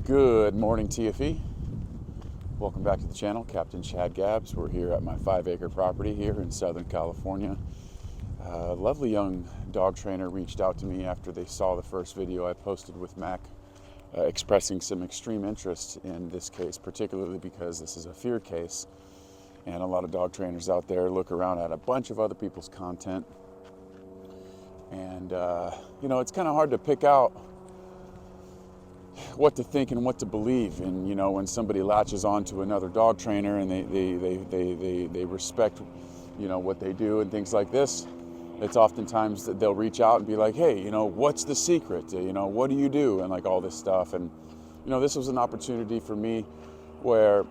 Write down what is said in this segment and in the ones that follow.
Good morning, TFE. Welcome back to the channel, Captain Chad Gabbs. We're here at my 5-acre property here in Southern California. A lovely young dog trainer reached out to me after they saw the first video I posted with Mac, expressing some extreme interest in this case, particularly because this is a fear case. And a lot of dog trainers out there look around at a bunch of other people's content. And, it's kind of hard to pick out what to think and what to believe. And when somebody latches on to another dog trainer and they respect what they do and things like this, it's oftentimes that they'll reach out and be like, hey, what's the secret, what do you do, and like all this stuff. And this was an opportunity for me where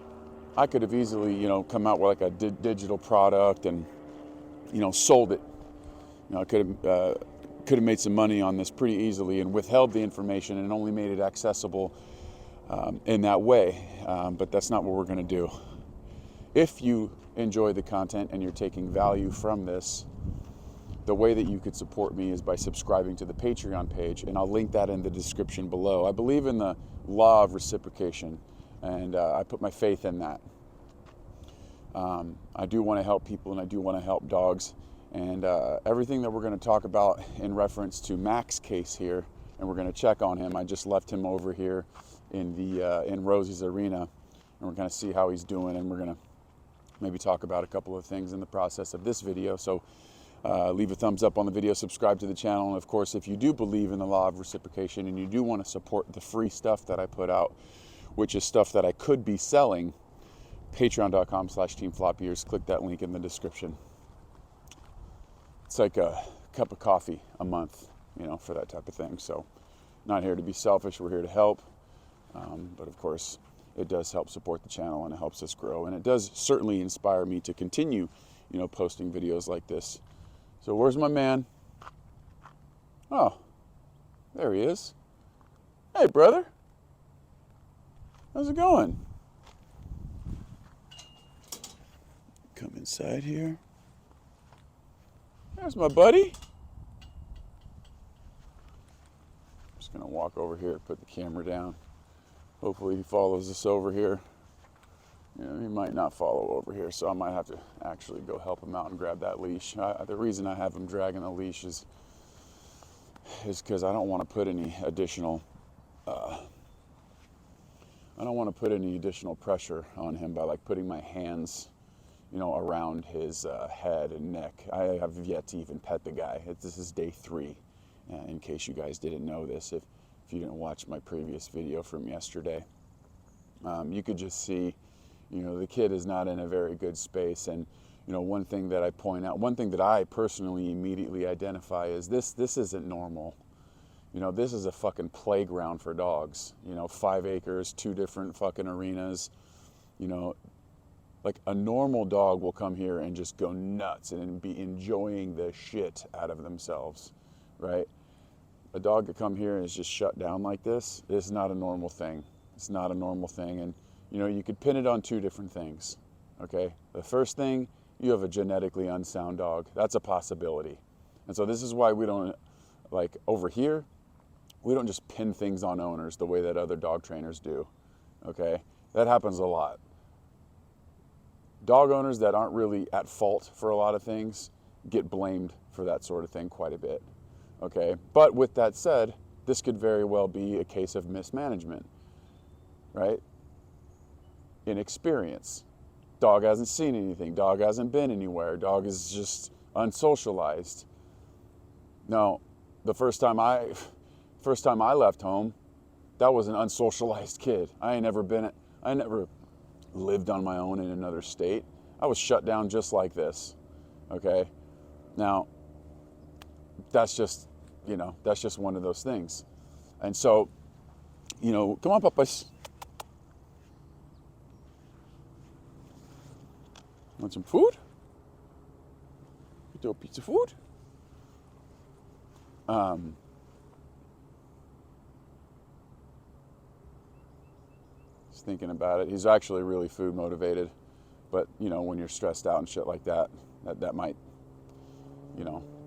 I could have easily come out with like a digital product and sold it. I could have made some money on this pretty easily and withheld the information and only made it accessible in that way. But that's not what we're going to do. If you enjoy the content and you're taking value from this, the way that you could support me is by subscribing to the Patreon page, and I'll link that in the description below. I believe in the law of reciprocation, and I put my faith in that. I do want to help people, and I do want to help dogs. And everything that we're going to talk about in reference to Mac's case here, and we're going to check on him. I just left him over here in Rosie's arena, and we're going to see how he's doing, and we're going to maybe talk about a couple of things in the process of this video. So leave a thumbs up on the video, subscribe to the channel, and of course, if you do believe in the law of reciprocation and you do want to support the free stuff that I put out, which is stuff that I could be selling, patreon.com/teamflopears. Click that link in the description. It's like a cup of coffee a month, for that type of thing. So not here to be selfish, we're here to help. But of course, it does help support the channel and it helps us grow. And it does certainly inspire me to continue, posting videos like this. So where's my man? Oh, there he is. Hey, brother. How's it going? Come inside here. There's my buddy. I'm just gonna walk over here, put the camera down. Hopefully he follows us over here. He might not follow over here, so I might have to actually go help him out and grab that leash. The reason I have him dragging the leash is because I don't want to put any additional pressure on him by like putting my hands around his head and neck. I have yet to even pet the guy. This is day 3, in case you guys didn't know this. If you didn't watch my previous video from yesterday, you could just see, the kid is not in a very good space. And, one thing that I point out, one thing that I personally immediately identify is this isn't normal. This is a fucking playground for dogs. 5 acres, 2 different fucking arenas, like a normal dog will come here and just go nuts and be enjoying the shit out of themselves, right? A dog that come here and is just shut down like this is not a normal thing. It's not a normal thing. And, you could pin it on 2 different things, okay? The first thing, you have a genetically unsound dog. That's a possibility. And so this is why we don't, like over here, we don't just pin things on owners the way that other dog trainers do, okay? That happens a lot. Dog owners that aren't really at fault for a lot of things get blamed for that sort of thing quite a bit, okay? But with that said, this could very well be a case of mismanagement, right? Inexperience. Dog hasn't seen anything. Dog hasn't been anywhere. Dog is just unsocialized. Now, the first time I left home, that was an unsocialized kid. I never lived on my own in another state. I was shut down just like this, okay? Now, that's just one of those things. And so, come on, papas. Want some food? You do a piece of food? Thinking about it. He's actually really food motivated, but when you're stressed out and shit like that might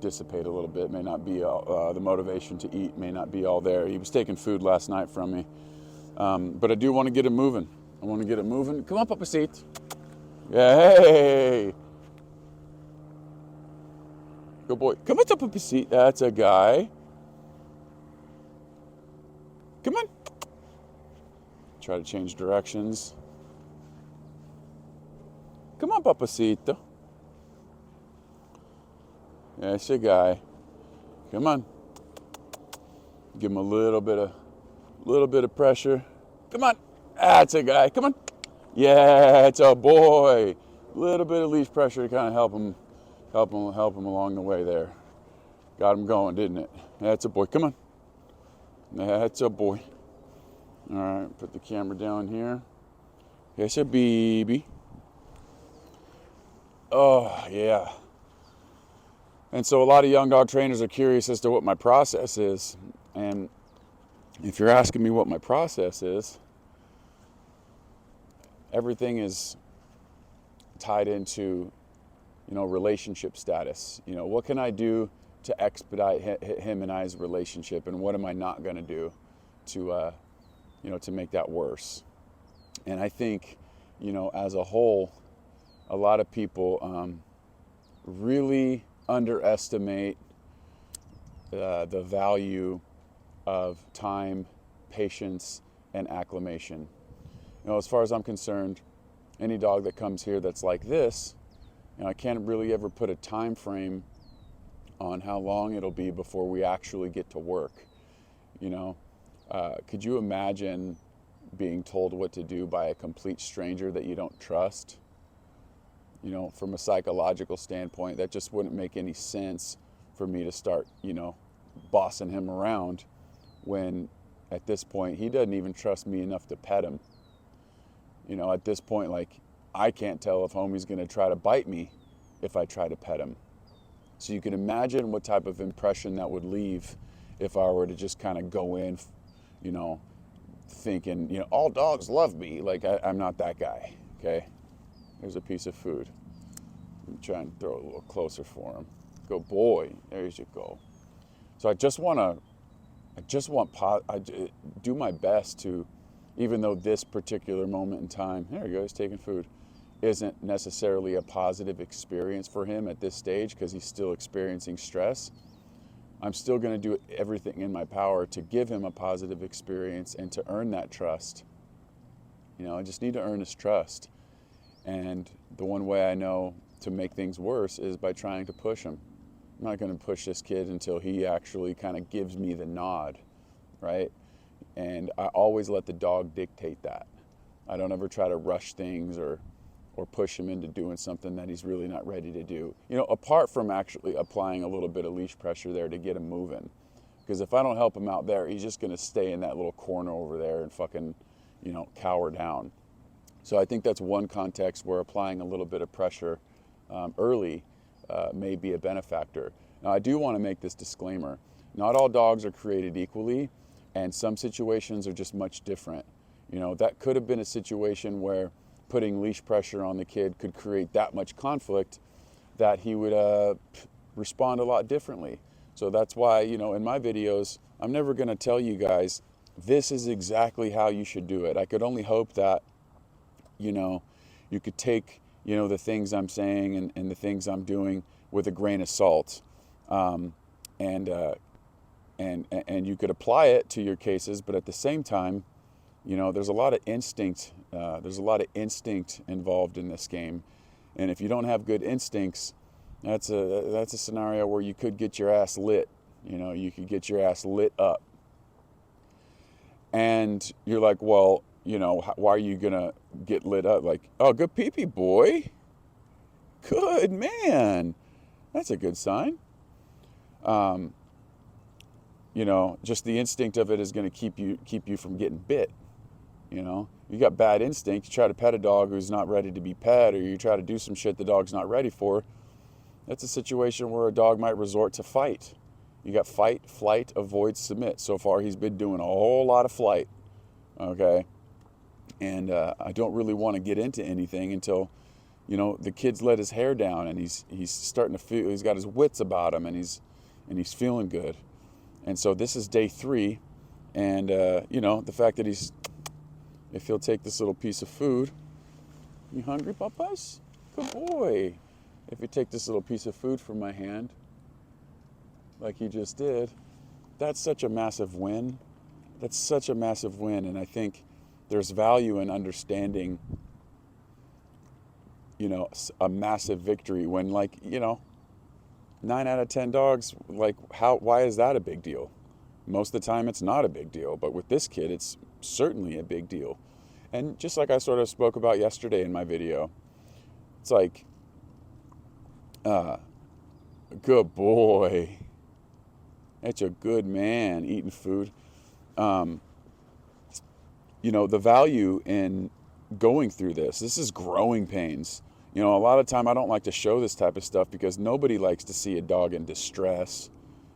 dissipate a little bit. May not be all, the motivation to eat may not be all there. He was taking food last night from me. But I do want to get it moving. I want to get it moving. Come on, Papacito. Hey. Good boy. Come on, Papacito. That's a guy. Come on. Try to change directions. Come on, Papacito. That's a guy. Come on. Give him a little bit of pressure. Come on. That's a guy. Come on. Yeah, it's a boy. A little bit of leash pressure to kind of help him along the way there. Got him going, didn't it? That's a boy. Come on. That's a boy. All right, put the camera down here. It's a baby. Oh, yeah. And so a lot of young dog trainers are curious as to what my process is. And if you're asking me what my process is, everything is tied into, relationship status. What can I do to expedite him and I's relationship, and what am I not going to do to make that worse? And I think, as a whole, a lot of people really underestimate the value of time, patience, and acclimation. As far as I'm concerned, any dog that comes here that's like this, I can't really ever put a time frame on how long it'll be before we actually get to work. Could you imagine being told what to do by a complete stranger that you don't trust? From a psychological standpoint, that just wouldn't make any sense for me to start, bossing him around when at this point he doesn't even trust me enough to pet him. At this point, I can't tell if homie's going to try to bite me if I try to pet him. So you can imagine what type of impression that would leave if I were to just kind of go in, thinking, all dogs love me. I'm not that guy, okay? There's a piece of food. Let me try and throw it a little closer for him. Good boy. There you go. So I do my best to, even though this particular moment in time, there he goes, he's taking food, isn't necessarily a positive experience for him at this stage because he's still experiencing stress, I'm still going to do everything in my power to give him a positive experience and to earn that trust. I just need to earn his trust. And the one way I know to make things worse is by trying to push him. I'm not going to push this kid until he actually kind of gives me the nod, right? And I always let the dog dictate that. I don't ever try to rush things or push him into doing something that he's really not ready to do. Apart from actually applying a little bit of leash pressure there to get him moving. Because if I don't help him out there, he's just going to stay in that little corner over there and fucking, cower down. So I think that's one context where applying a little bit of pressure early may be a benefactor. Now, I do want to make this disclaimer. Not all dogs are created equally, and some situations are just much different. That could have been a situation where putting leash pressure on the kid could create that much conflict that he would respond a lot differently. So that's why, in my videos, I'm never going to tell you guys, this is exactly how you should do it. I could only hope that, you could take, the things I'm saying and the things I'm doing with a grain of salt. And you could apply it to your cases, but at the same time, there's a lot of instinct. There's a lot of instinct involved in this game, and if you don't have good instincts, that's a scenario where you could get your ass lit. You could get your ass lit up, and you're like, well, why are you gonna get lit up? Like, oh, good pee-pee boy, good man, that's a good sign. Just the instinct of it is going to keep you from getting bit. You got bad instinct. You try to pet a dog who's not ready to be pet, or you try to do some shit the dog's not ready for. That's a situation where a dog might resort to fight. You got fight, flight, avoid, submit. So far, he's been doing a whole lot of flight. Okay, and I don't really want to get into anything until, the kid's let his hair down and he's starting to feel. He's got his wits about him and he's feeling good. And so this is day 3, and the fact that he's if he'll take this little piece of food. You hungry, Papas? Good boy. If you take this little piece of food from my hand, like he just did, that's such a massive win. That's such a massive win. And I think there's value in understanding, a massive victory when, 9 out of 10 dogs, why is that a big deal? Most of the time it's not a big deal, but with this kid, it's certainly a big deal. And just like I sort of spoke about yesterday in my video, it's like, good boy. That's a good man eating food. The value in going through this is growing pains. A lot of time I don't like to show this type of stuff because nobody likes to see a dog in distress.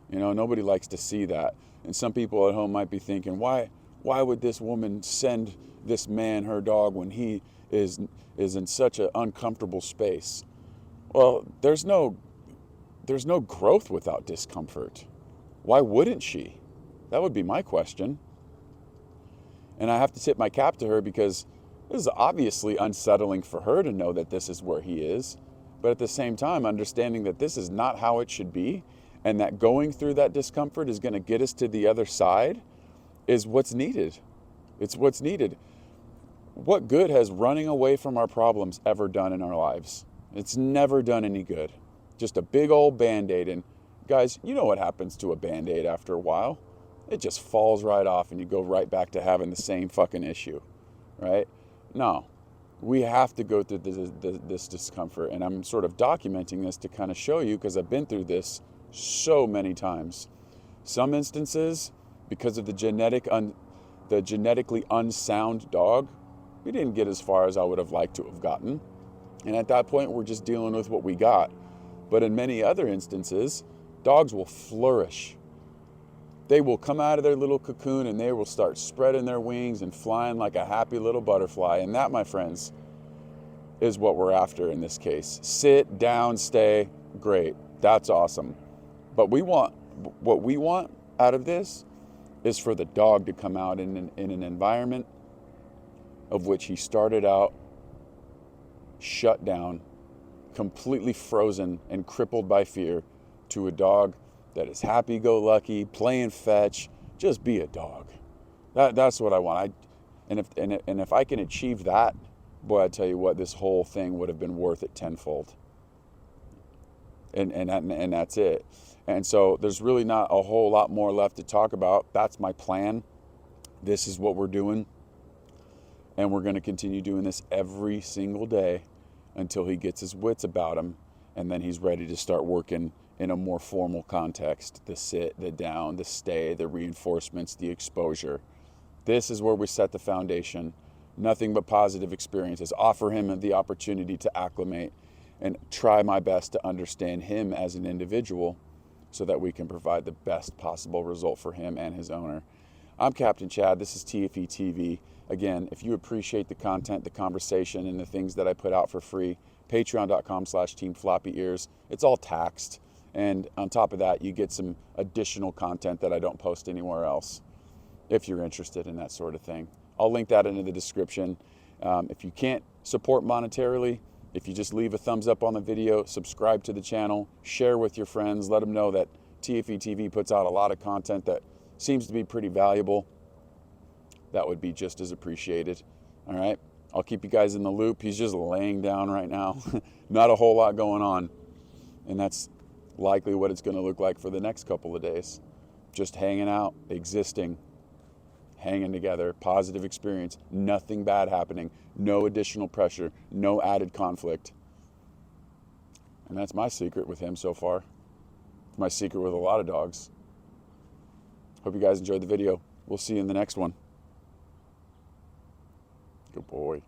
Nobody likes to see that. And some people at home might be thinking, why would this woman send this man her dog when he is in such an uncomfortable space? Well, there's no growth without discomfort. Why wouldn't she? That would be my question. And I have to tip my cap to her because this is obviously unsettling for her to know that this is where he is. But at the same time, understanding that this is not how it should be and that going through that discomfort is going to get us to the other side is what's needed. It's what's needed. What good has running away from our problems ever done in our lives? It's never done any good. Just a big old Band-Aid. And guys, you know what happens to a Band-Aid after a while? It just falls right off and you go right back to having the same fucking issue, right? No, we have to go through this discomfort. And I'm sort of documenting this to kind of show you because I've been through this so many times. Some instances, because of the genetically unsound dog, we didn't get as far as I would have liked to have gotten. And at that point, we're just dealing with what we got. But in many other instances, dogs will flourish. They will come out of their little cocoon and they will start spreading their wings and flying like a happy little butterfly. And that, my friends, is what we're after in this case. Sit, down, stay, great. That's awesome. But what we want out of this is for the dog to come out in an environment of which he started out shut down, completely frozen and crippled by fear, to a dog that is happy-go-lucky, playing fetch, just be a dog. That's what I want. If I can achieve that, boy, I tell you what, this whole thing would have been worth it tenfold. And that's it. And so there's really not a whole lot more left to talk about. That's my plan. This is what we're doing. And we're going to continue doing this every single day until he gets his wits about him. And then he's ready to start working in a more formal context. The sit, the down, the stay, the reinforcements, the exposure. This is where we set the foundation. Nothing but positive experiences. Offer him the opportunity to acclimate and try my best to understand him as an individual so that we can provide the best possible result for him and his owner. I'm Captain Chad. This is TFE TV. Again, if you appreciate the content, the conversation, and the things that I put out for free, patreon.com/teamfloppyears. It's all taxed. And on top of that, you get some additional content that I don't post anywhere else, if you're interested in that sort of thing. I'll link that into the description. If you can't support monetarily, if you just leave a thumbs up on the video, subscribe to the channel, share with your friends, let them know that TFE TV puts out a lot of content that seems to be pretty valuable. That would be just as appreciated. All right, I'll keep you guys in the loop. He's just laying down right now. Not a whole lot going on. And that's likely what it's going to look like for the next couple of days. Just hanging out, existing, hanging together, positive experience, nothing bad happening, no additional pressure, no added conflict. And that's my secret with him so far. It's my secret with a lot of dogs. Hope you guys enjoyed the video. We'll see you in the next one. Good boy.